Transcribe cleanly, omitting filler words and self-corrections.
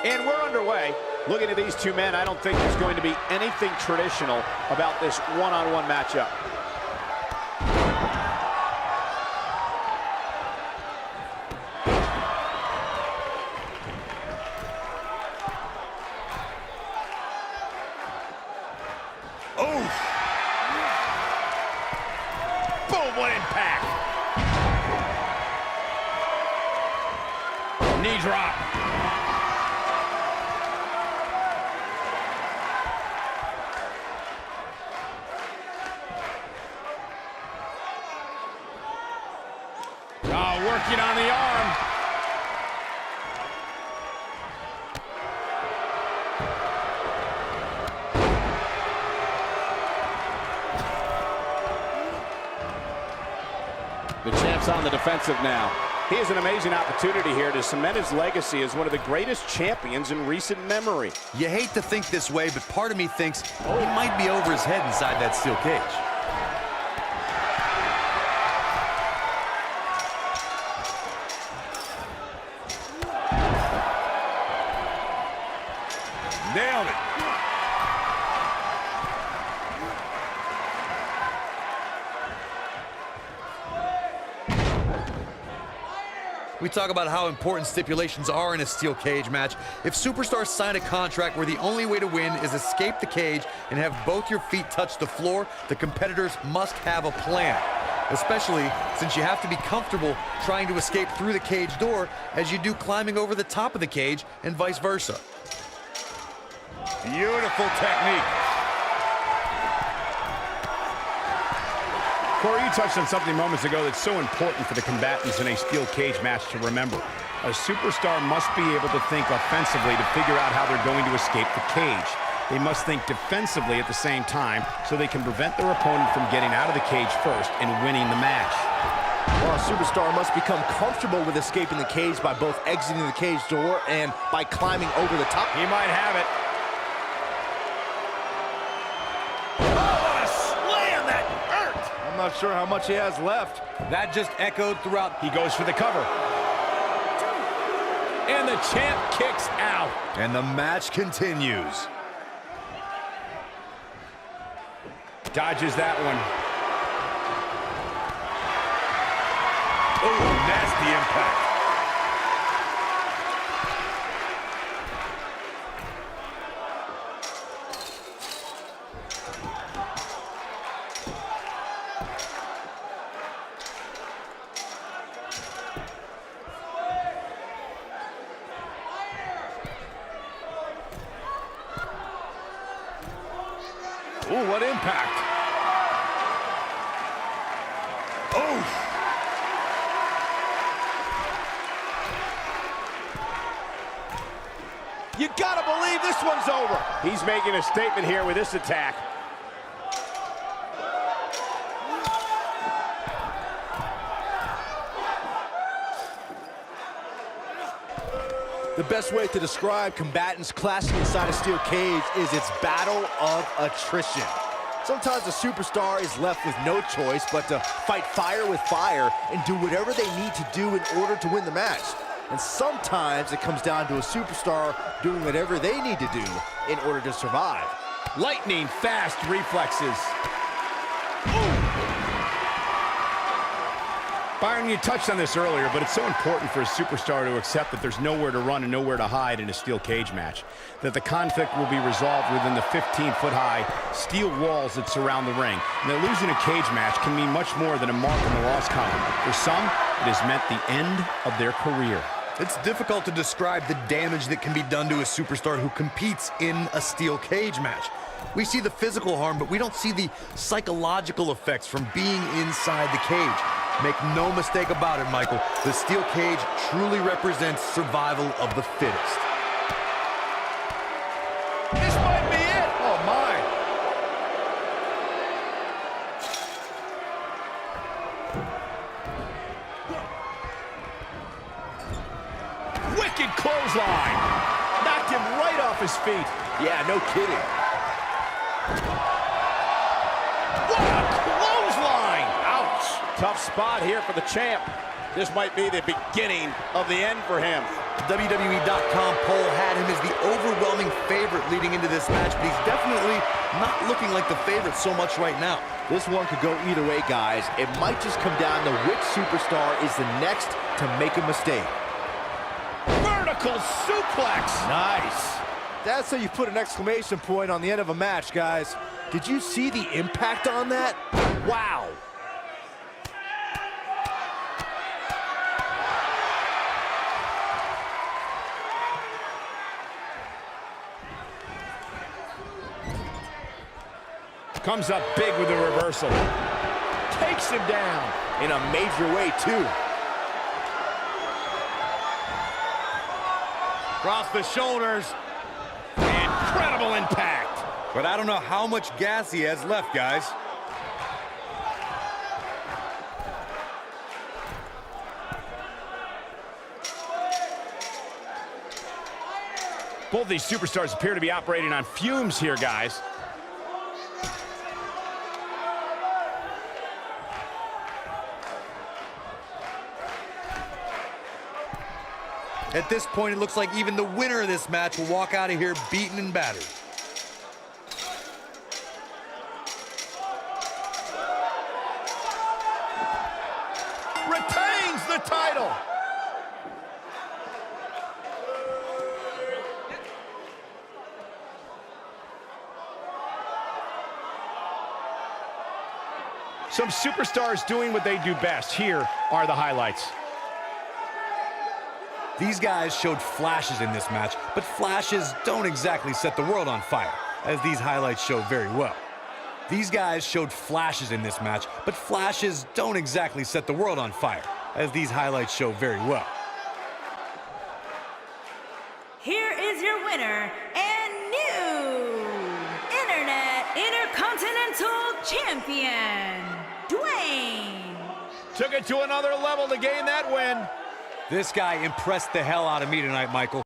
And we're underway. Looking at these two men, I don't think there's going to be anything traditional about this one-on-one matchup. Oh! Boom, what impact! Knee drop. Oh, working on the arm. The champ's on the defensive now. He has an amazing opportunity here to cement his legacy as one of the greatest champions in recent memory. You hate to think this way, but part of me thinks he might be over his head inside that steel cage. Nailed it. We talk about how important stipulations are in a steel cage match. If superstars sign a contract where the only way to win is escape the cage and have both your feet touch the floor, the competitors must have a plan. Especially since you have to be comfortable trying to escape through the cage door as you do climbing over the top of the cage and vice versa. Beautiful technique. Corey, you touched on something moments ago that's so important for the combatants in a steel cage match to remember. A superstar must be able to think offensively to figure out how they're going to escape the cage. They must think defensively at the same time so they can prevent their opponent from getting out of the cage first and winning the match. Well, a superstar must become comfortable with escaping the cage by both exiting the cage door and by climbing over the top. He might have it. I'm not sure how much he has left. That just echoed throughout. He goes for the cover. And the champ kicks out. And the match continues. Dodges that one. Oh, nasty impact. Ooh, what impact. Oh! You gotta believe this one's over. He's making a statement here with this attack. The best way to describe combatants clashing inside a steel cage is its battle of attrition. Sometimes a superstar is left with no choice but to fight fire with fire and do whatever they need to do in order to win the match. And sometimes it comes down to a superstar doing whatever they need to do in order to survive. Lightning fast reflexes. Byron, you touched on this earlier, but it's so important for a superstar to accept that there's nowhere to run and nowhere to hide in a steel cage match. That the conflict will be resolved within the 15-foot-high steel walls that surround the ring. And that losing a cage match can mean much more than a mark in the loss column. For some, it has meant the end of their career. It's difficult to describe the damage that can be done to a superstar who competes in a steel cage match. We see the physical harm, but we don't see the psychological effects from being inside the cage. Make no mistake about it, Michael. The steel cage truly represents survival of the fittest. This might be it. Oh, my. Wicked clothesline. Knocked him right off his feet. Yeah, no kidding. What a clothesline. Ouch. Tough spot here for the champ. This might be the beginning of the end for him. WWE.com poll had him as the overwhelming favorite leading into this match, but he's definitely not looking like the favorite so much right now. This one could go either way, guys. It might just come down to which superstar is the next to make a mistake. Vertical suplex. Nice. That's how you put an exclamation point on the end of a match, guys. Did you see the impact on that? Wow. Comes up big with a reversal. Takes him down. In a major way, too. Across the shoulders. Incredible impact. But I don't know how much gas he has left, guys. Both these superstars appear to be operating on fumes here, guys. At this point, it looks like even the winner of this match will walk out of here beaten and battered. Retains the title. Some superstars doing what they do best. Here are the highlights. These guys showed flashes in this match, but flashes don't exactly set the world on fire, as these highlights show very well. These guys showed flashes in this match, but flashes don't exactly set the world on fire, as these highlights show very well. Here is your winner and new Internet Intercontinental Champion, Dwayne. Took it to another level to gain that win. This guy impressed the hell out of me tonight, Michael.